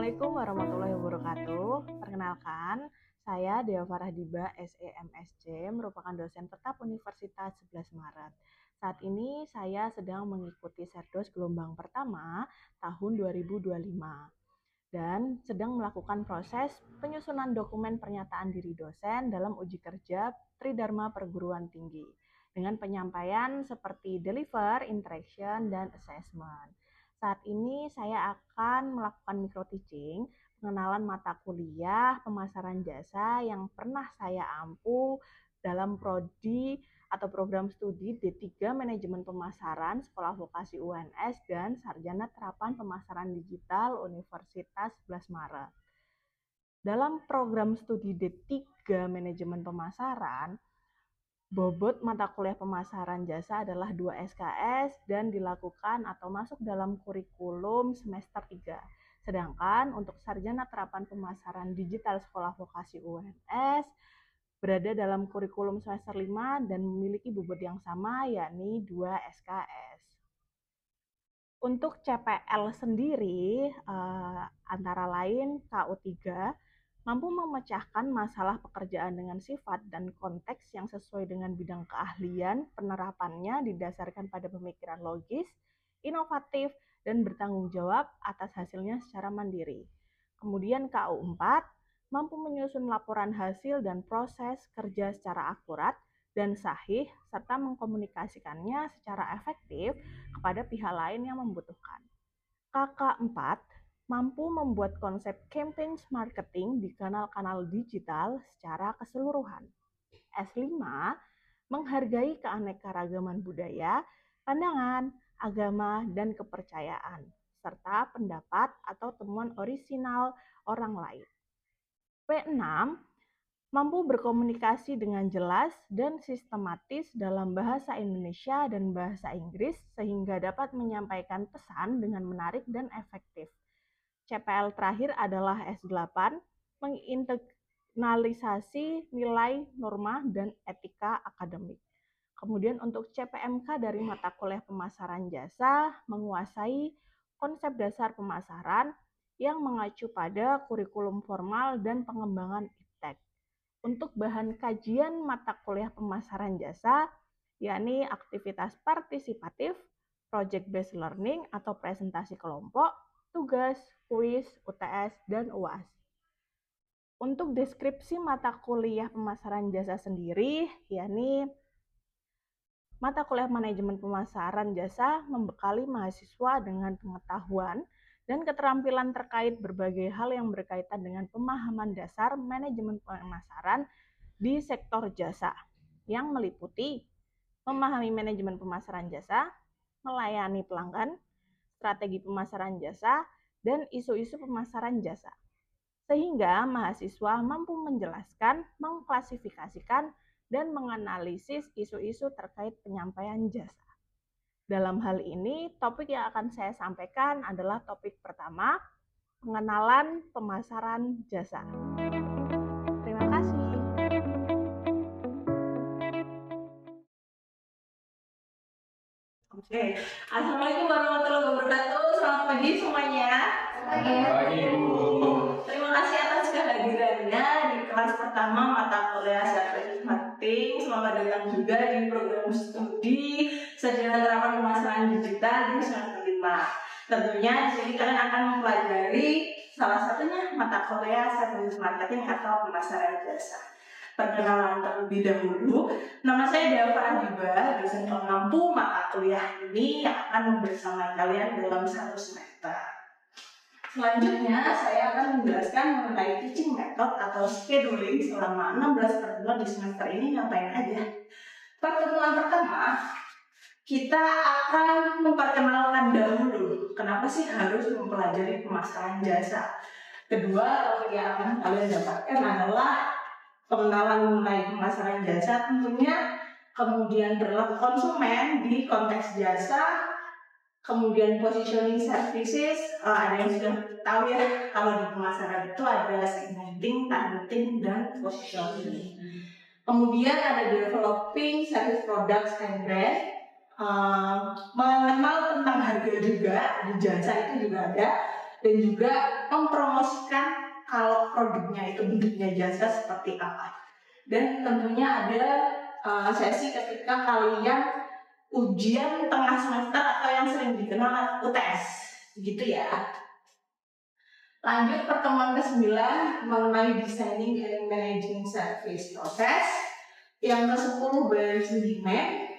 Assalamualaikum warahmatullahi wabarakatuh. Perkenalkan, saya Dea Farahdiba, SEMSC, merupakan dosen tetap Universitas 11 Maret. Saat ini saya sedang mengikuti Serdos gelombang pertama tahun 2025 dan sedang melakukan proses penyusunan dokumen pernyataan diri dosen dalam uji kerja Tridharma Perguruan Tinggi dengan penyampaian seperti deliver, interaction, dan assessment. Saat ini saya akan melakukan micro teaching, pengenalan mata kuliah, pemasaran jasa yang pernah saya ampu dalam prodi atau program studi D3 Manajemen Pemasaran Sekolah Vokasi UNS dan Sarjana Terapan Pemasaran Digital Universitas 11 Maret. Dalam program studi D3 Manajemen Pemasaran, bobot mata kuliah pemasaran jasa adalah 2 SKS dan dilakukan atau masuk dalam kurikulum semester 3. Sedangkan untuk Sarjana Terapan Pemasaran Digital Sekolah Vokasi UNS berada dalam kurikulum semester 5 dan memiliki bobot yang sama, yakni 2 SKS. Untuk CPL sendiri, antara lain KU3, mampu memecahkan masalah pekerjaan dengan sifat dan konteks yang sesuai dengan bidang keahlian, penerapannya didasarkan pada pemikiran logis, inovatif, dan bertanggung jawab atas hasilnya secara mandiri. Kemudian KU4, mampu menyusun laporan hasil dan proses kerja secara akurat dan sahih, serta mengkomunikasikannya secara efektif kepada pihak lain yang membutuhkan. KK4, mampu membuat konsep campaign marketing di kanal-kanal digital secara keseluruhan. S5, menghargai keanekaragaman budaya, pandangan, agama, dan kepercayaan, serta pendapat atau temuan orisinal orang lain. P6, mampu berkomunikasi dengan jelas dan sistematis dalam bahasa Indonesia dan bahasa Inggris sehingga dapat menyampaikan pesan dengan menarik dan efektif. CPL terakhir adalah S8, menginternalisasi nilai, norma, dan etika akademik. Kemudian untuk CPMK dari mata kuliah pemasaran jasa, menguasai konsep dasar pemasaran yang mengacu pada kurikulum formal dan pengembangan iptek. Untuk bahan kajian mata kuliah pemasaran jasa, yakni aktivitas partisipatif, project based learning atau presentasi kelompok, tugas, kuis, UTS, dan UAS. Untuk deskripsi mata kuliah pemasaran jasa sendiri, yakni mata kuliah manajemen pemasaran jasa membekali mahasiswa dengan pengetahuan dan keterampilan terkait berbagai hal yang berkaitan dengan pemahaman dasar manajemen pemasaran di sektor jasa, yang meliputi memahami manajemen pemasaran jasa, melayani pelanggan, strategi pemasaran jasa, dan isu-isu pemasaran jasa. Sehingga mahasiswa mampu menjelaskan, mengklasifikasikan, dan menganalisis isu-isu terkait penyampaian jasa. Dalam hal ini, topik yang akan saya sampaikan adalah topik pertama, pengenalan pemasaran jasa. Terima kasih. Oke, Assalamualaikum warahmatullahi wabarakatuh. Selamat pagi semuanya. Pagi, Bu. Terima kasih atas kehadirannya di kelas pertama mata kuliah Strategi Marketing. Selamat datang juga di program studi Sarjana Terapan Pemasaran Digital di semester 5. Tentunya di sini kalian akan mempelajari salah satunya mata kuliah Strategi Marketing atau pemasaran jasa. Perkenalan terlebih dahulu, nama saya Dea Farahdiba, dosen pengampu mata kuliah ini yang akan bersama kalian dalam satu semester. Selanjutnya, saya akan menjelaskan mengenai teaching method atau scheduling selama 16 pertemuan di semester ini ngapain aja. Pertemuan pertama, kita akan memperkenalkan dahulu kenapa sih harus mempelajari pemasaran jasa. Kedua, topik yang akan kalian dapatkan adalah pengenalan mengenai pemasaran jasa tentunya, kemudian perilaku konsumen di konteks jasa, kemudian positioning services, ada yang sudah tahu ya kalau di pemasaran itu ada segmenting, targeting, dan positioning. Kemudian ada developing service products and brand, mengenal tentang harga juga di jasa itu juga ada, dan juga mempromosikan kalau produknya itu bentuknya jasa seperti apa. Dan tentunya ada sesi ketika kalian ujian tengah semester atau yang sering dikenal UTS, gitu ya. Lanjut pertemuan ke-9 mengenai designing and managing service process. Yang ke-10 balancing demand.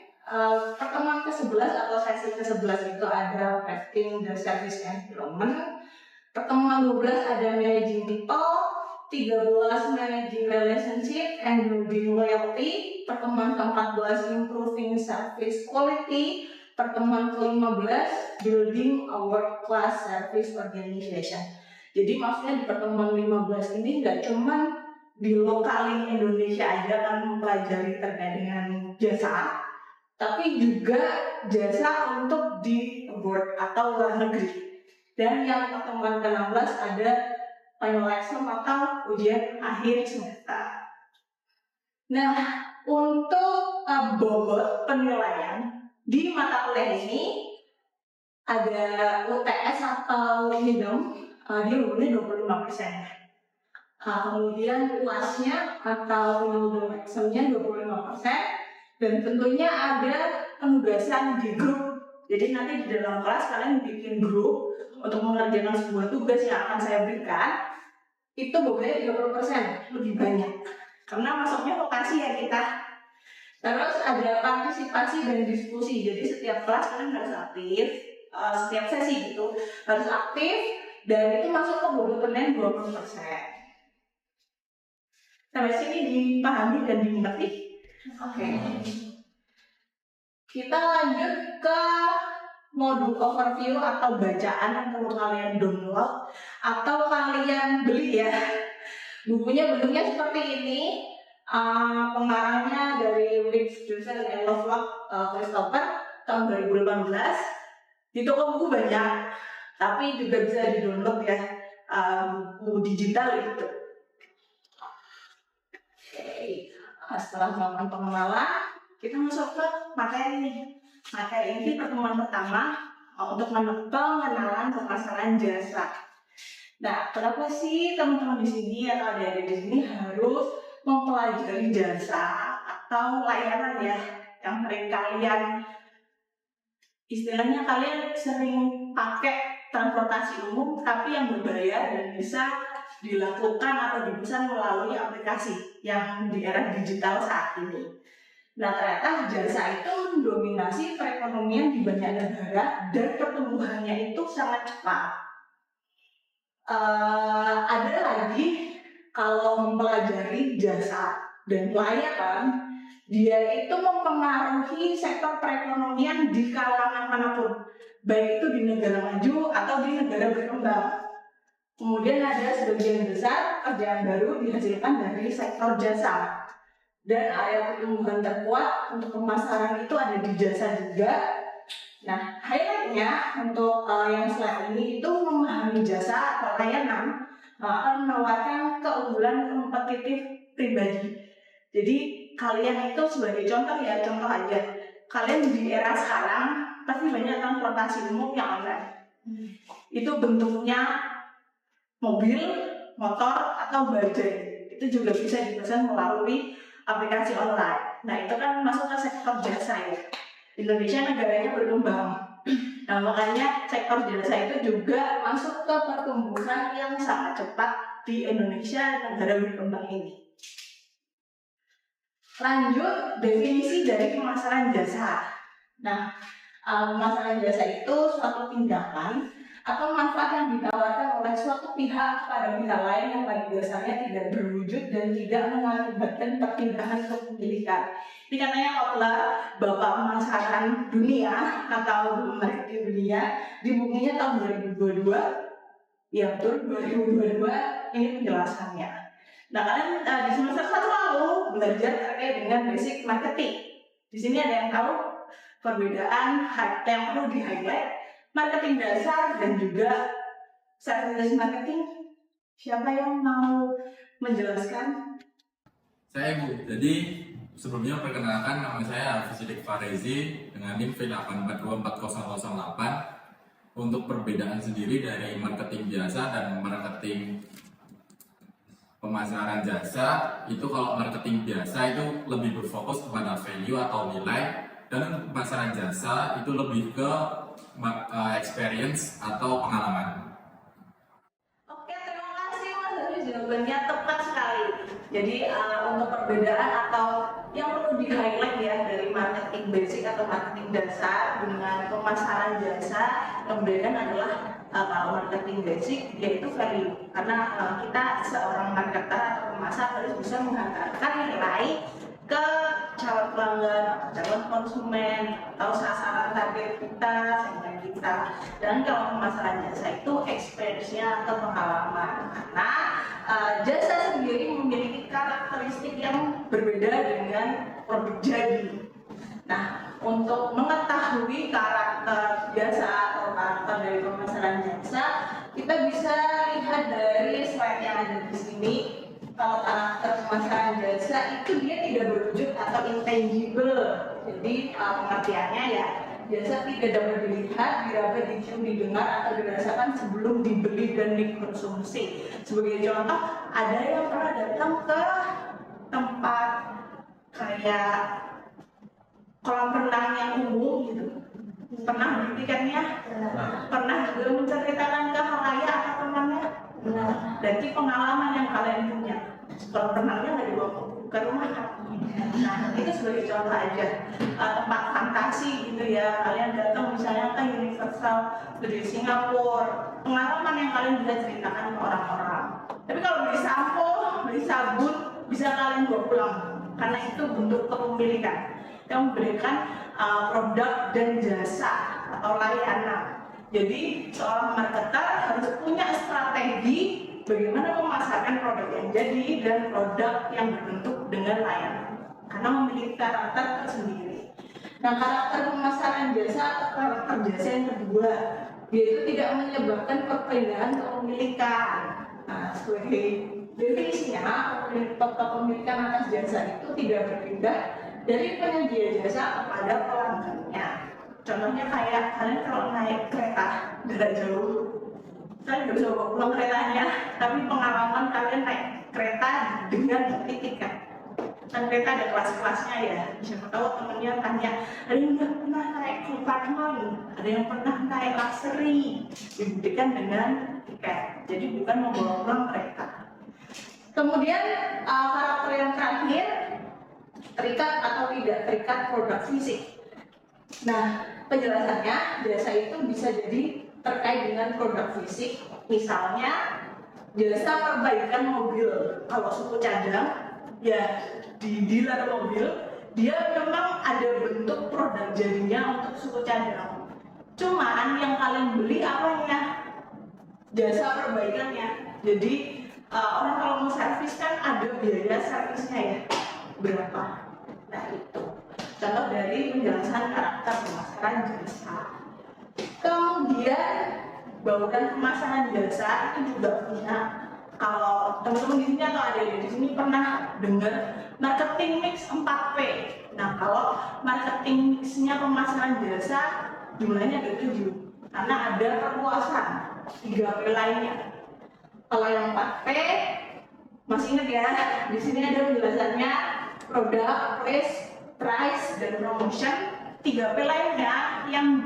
Pertemuan ke-11 atau sesi ke-11 itu ada crafting the service environment. Pertemuan 12 ada managing people, 13 managing relationship and building loyalty. Pertemuan ke-14 improving service quality. Pertemuan ke-15 building a world-class service organization. Jadi maksudnya di pertemuan 15 ini nggak cuma di lokalin Indonesia aja kan mempelajari terkait dengan jasa, tapi juga jasa untuk di abroad atau luar negeri. Dan yang pertemuan ke-16 ada final exam atau ujian akhir semester. Nah, untuk bobot penilaian di mata kuliah ini ada UTS atau minimum dia umurnya 25%. Kemudian UAS-nya atau minimum exam-nya 25%. Dan tentunya ada penugasan di grup. Jadi nanti di dalam kelas kalian bikin grup untuk mengerjakan sebuah tugas yang akan saya berikan. Itu bobotnya 30%, lebih banyak. Karena masuknya vokasi ya kita. Terus ada partisipasi dan diskusi. Jadi setiap kelas kalian harus aktif, setiap sesi gitu harus aktif, dan itu masuk ke bobot penilaian 20%. Sampai sini dipahami dan dimengerti? Oke. Kita lanjut ke modul overview atau bacaan yang perlu kalian download atau kalian beli ya. Bukunya bentuknya seperti ini. Pengarangnya dari Rich Joseph and Lovelock Christopher tahun 2018. Di toko buku banyak, tapi juga bisa di-download ya, buku digital itu. Oke. Setelah melakukan pengenalan, kita masuk ke materi. Materi ini pertemuan pertama untuk pengenalan pemasaran jasa. Nah, kenapa sih teman-teman di sini atau adik-adik di sini harus mempelajari jasa atau layanan ya yang sering kalian istilahnya kalian sering pakai transportasi umum tapi yang berbayar dan bisa dilakukan atau dipesan melalui aplikasi yang di era digital saat ini. Nah, ternyata jasa itu mendominasi perekonomian di banyak negara dan pertumbuhannya itu sangat cepat. Ada lagi kalau mempelajari jasa dan pelayanan, dia itu mempengaruhi sektor perekonomian di kalangan manapun, baik itu di negara maju atau di negara berkembang. Kemudian ada sebagian besar kerjaan baru dihasilkan dari sektor jasa. Dan area pertumbuhan terkuat untuk pemasaran itu ada di jasa juga. Nah, highlightnya untuk yang slide ini itu memahami jasa atau layanan akan menawarkan keunggulan kompetitif pribadi. Jadi kalian itu sebagai contoh ya, contoh aja. Kalian di era sekarang pasti banyak transportasi umum yang online. Itu bentuknya mobil, motor, atau bajai. Itu juga bisa dipesan melalui aplikasi online. Nah, itu kan masuk ke sektor jasa ya. Indonesia negaranya berkembang. Nah, makanya sektor jasa itu juga masuk ke pertumbuhan yang sangat cepat di Indonesia, negara berkembang ini. Lanjut, definisi dari pemasaran jasa. Nah, pemasaran jasa itu suatu tindakan atau manfaat yang ditawarkan oleh suatu pihak pada pihak lain yang pada dasarnya tidak berwujud dan tidak mengakibatkan perpindahan kepemilikan. Ini katanya Kotler, Bapak Pemasaran Dunia atau Marketing Dunia, di bukunya tahun 2022. Ya betul, 2022 ini penjelasannya. Nah, kalian di semester 1 lalu belajar terkait dengan basic marketing. Di sini ada yang tahu perbedaan yang perlu di-highlight, marketing dasar dan juga service marketing. Siapa yang mau menjelaskan? Saya Bu. Jadi sebelumnya perkenalkan, nama saya Hafiz Farezi dengan NIM V8424008. Untuk perbedaan sendiri dari marketing jasa dan marketing pemasaran jasa. Itu kalau marketing biasa itu lebih berfokus kepada value atau nilai, dan untuk pemasaran jasa itu lebih ke experience atau pengalaman. Oke, terima kasih Mas Dani, jawabannya tepat sekali. Jadi untuk perbedaan atau yang perlu di highlight ya dari marketing basic atau marketing dasar dengan pemasaran jasa, yang membedakan adalah kalau marketing basic yaitu value, karena kita seorang marketer atau pemasar harus bisa menghantarkan nilai ke calon pelanggan, calon konsumen, atau sasaran target kita, segmen kita. Dan kalau pemasaran jasa itu experience-nya atau pengalaman, karena jasa sendiri memiliki karakteristik yang berbeda dengan produk jadi. Nah, untuk mengetahui karakter jasa atau karakter dari pemasaran jasa, kita bisa lihat dari slide yang ada di sini. Kalau karakter pemasaran jasa itu dia tidak berwujud atau intangible. Jadi pengertiannya ya, jasa tidak dapat dilihat, diraba, dicium, didengar atau dirasakan sebelum dibeli dan dikonsumsi. Sebagai contoh, ada yang pernah datang ke tempat kayak kolam renang yang umum gitu, pernah beli tiketnya, pernah juga menceritakan ke halayak apa temannya. Berarti pengalaman yang kalian punya. Kalau renangnya nggak dibawa ke rumah kan? Nah, itu sebagai contoh aja. Tempat fantasi gitu ya, kalian datang misalnya ke Universal di Singapura, pengalaman yang kalian bisa ceritakan ke orang-orang. Tapi kalau beli sampo, beli sabun, bisa kalian bawa pulang, karena itu bentuk kepemilikan yang memberikan produk dan jasa atau layanan. Jadi seorang marketer harus punya strategi bagaimana memasarkan produk yang jadi dan produk yang berbentuk dengan layanan, karena memiliki karakter tersendiri. Nah, karakter pemasaran jasa atau karakter jasa yang kedua, yaitu tidak menyebabkan perpindahan kepemilikan. Nah, sebagai definisinya, kepemilikan atas jasa itu tidak berpindah dari penyedia jasa kepada pelanggannya. Contohnya kayak kalian kalau naik kereta jarak jauh, kalian nggak bisa bawa pulang keretanya, tapi pengalaman kalian naik kereta dengan bukti tiket. Kan kereta ada kelas-kelasnya ya, siapa tahu temennya tanya, ada yang nggak pernah naik compartment, ada yang pernah naik luxury, dibuktikan dengan tiket. Jadi bukan membawa pulang kereta. Kemudian karakter yang terakhir, terikat atau tidak terikat produk fisik. Nah, penjelasannya jasa itu bisa jadi terkait dengan produk fisik. Misalnya jasa perbaikan mobil. Kalau suku cadang ya di dealer mobil, dia memang ada bentuk produk jadinya untuk suku cadang. Cuman yang kalian beli apanya? Jasa perbaikannya. Jadi orang kalau mau servis kan ada biaya servisnya ya, berapa? Nah, itu contoh dari penjelasan karakter pemasaran jasa. Kemudian bauran pemasaran jasa itu juga punya, kalau teman-teman di sini atau ada di sini pernah dengar marketing mix 4P. Nah, kalau marketing mixnya pemasaran jasa jumlahnya ada 7, karena ada perluasan 3P lainnya. Kalau yang 4P masih ingat ya, di sini ada penjelasannya produk, place, price, dan promotion. 3P lainnya yang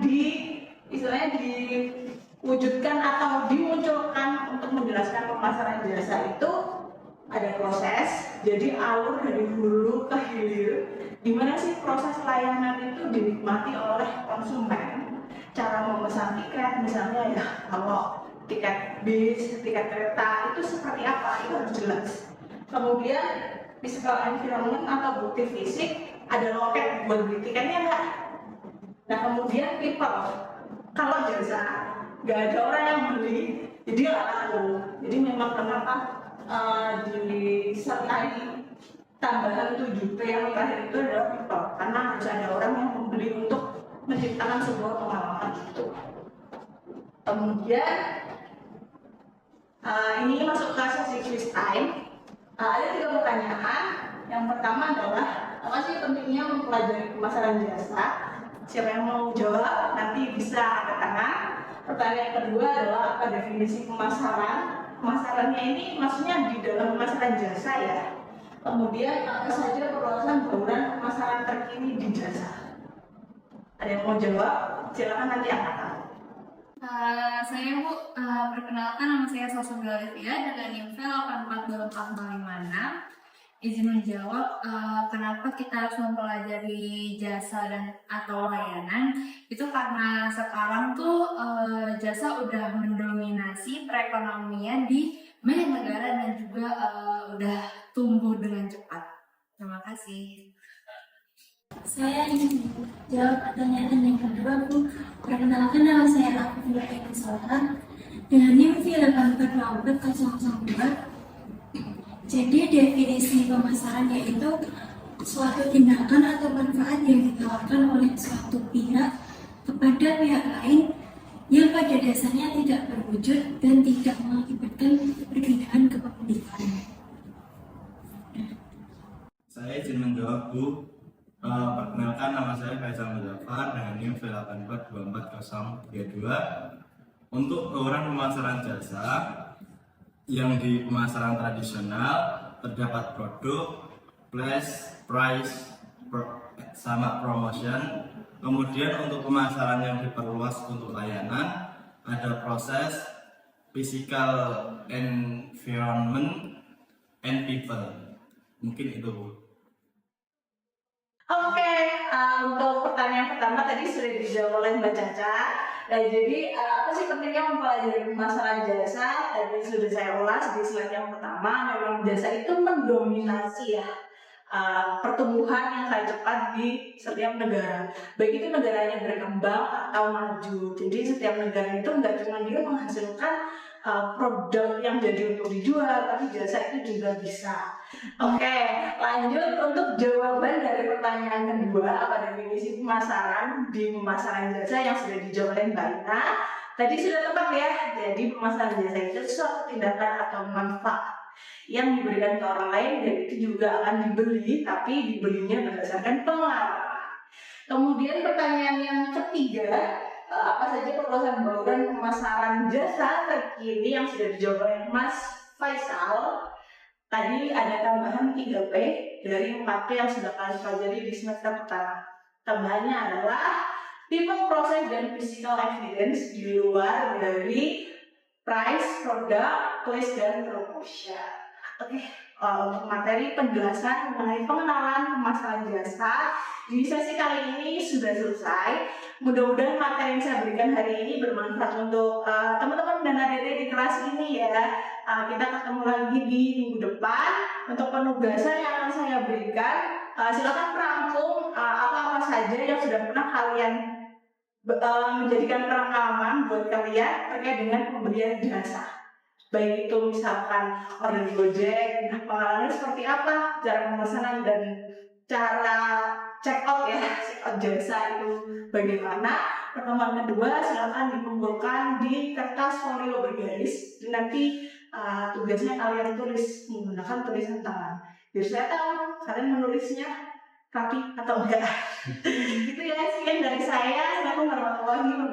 istilahnya diwujudkan atau dimunculkan untuk menjelaskan pemasaran jasa itu ada proses, jadi alur dari hulu ke hilir. Dimana sih proses layanan itu dinikmati oleh konsumen? Cara memesan tiket misalnya ya, kalau tiket bis, tiket kereta itu seperti apa? Itu harus jelas. Kemudian physical environment atau bukti fisik, ada loket buat beli tiketnya enggak? Nah, kemudian people, kalau jasa nggak ada orang yang beli, jadi nggak laku. Jadi memang kenapa disertai tambahan 7P yang terakhir itu adalah people, karena harus ada orang yang membeli untuk menciptakan sebuah pengalaman itu. Kemudian ini masuk ke sesi quiz time. Ada 3 pertanyaan. Yang pertama adalah, apa sih pentingnya mempelajari pemasaran jasa? Siapa yang mau jawab nanti bisa angkat tangan. Pertanyaan kedua adalah apa definisi pemasaran? Pemasarannya ini maksudnya di dalam pemasaran jasa ya. Kemudian apa saja perluasan bauran pemasaran terkini di jasa? Ada yang mau jawab? Silakan nanti angkat tangan. Saya Bu, perkenalkan nama saya Sosok Galivia dengan NIM 842456. Izin menjawab, kenapa kita harus mempelajari jasa dan atau layanan? Itu karena sekarang tuh jasa udah mendominasi perekonomian di banyak negara dan juga udah tumbuh dengan cepat. Terima kasih. Saya ingin jawab pertanyaan yang kedua, Bu. Perkenalkan nama saya Afifah Eka Salha dengan NIM 842402. Jadi definisi pemasaran yaitu suatu tindakan atau manfaat yang ditawarkan oleh suatu pihak kepada pihak lain yang pada dasarnya tidak berwujud dan tidak mengakibatkan perpindahan kepemilikan. Saya izin menjawab, Bu. Perkenalkan nama saya Faisal Muzaffar dengan NIM 84244032. Untuk bauran pemasaran jasa, yang di pemasaran tradisional terdapat produk, price, sama promotion. Kemudian untuk pemasaran yang diperluas untuk layanan ada proses, physical environment, and people. Mungkin itu, Bu. Oke, untuk pertanyaan pertama tadi sudah dijawab oleh Mbak Caca. Nah, jadi apa sih pentingnya mempelajari pemasaran jasa? Tadi sudah saya ulas di slide yang pertama. Memang jasa itu mendominasi ya pertumbuhan yang sangat cepat di setiap negara. Baik itu negaranya berkembang atau maju. Jadi setiap negara itu nggak cuma dia menghasilkan produk yang jadi untuk dijual, tapi jasa itu juga bisa. Oke, lanjut untuk jawaban dari pertanyaan kedua, apa definisi pemasaran di pemasaran jasa yang sudah dijawab oleh Mbak Ina. Tadi sudah tepat ya, jadi pemasaran jasa itu suatu tindakan atau manfaat yang diberikan ke orang lain dan itu juga akan dibeli, tapi dibelinya berdasarkan pengalaman. Kemudian pertanyaan yang ketiga, apa saja perluasan bauran pemasaran jasa terkini yang sudah dijawab oleh Mas Faisal. Tadi ada tambahan 3P dari 4P yang sudah kalian pelajari di semester pertama. Tambahannya adalah people, proses, dan physical evidence di luar dari price, produk, place, dan promotion. Oke, untuk materi penjelasan mengenai pengenalan pemasaran jasa di sesi kali ini sudah selesai. Mudah-mudahan materi yang saya berikan hari ini bermanfaat untuk teman-teman dan adik-adik di kelas ini ya. Kita ketemu lagi di minggu depan. Untuk penugasan yang akan saya berikan, silakan merangkum apa-apa saja yang sudah pernah kalian menjadikan pengalaman buat kalian terkait dengan pembelian jasa. Baik itu misalkan order Gojek, pengalaman seperti apa, cara pemesanan dan cara check out jasa itu bagaimana. Pertemuan kedua silakan dikumpulkan di kertas folio bergaris dan nanti tugasnya kalian tulis menggunakan tulisan tangan. Biar saya tahu kalian menulisnya rapi atau enggak. Gitu ya, sekian dari saya. Assalamualaikum warahmatullahi wabarakatuh.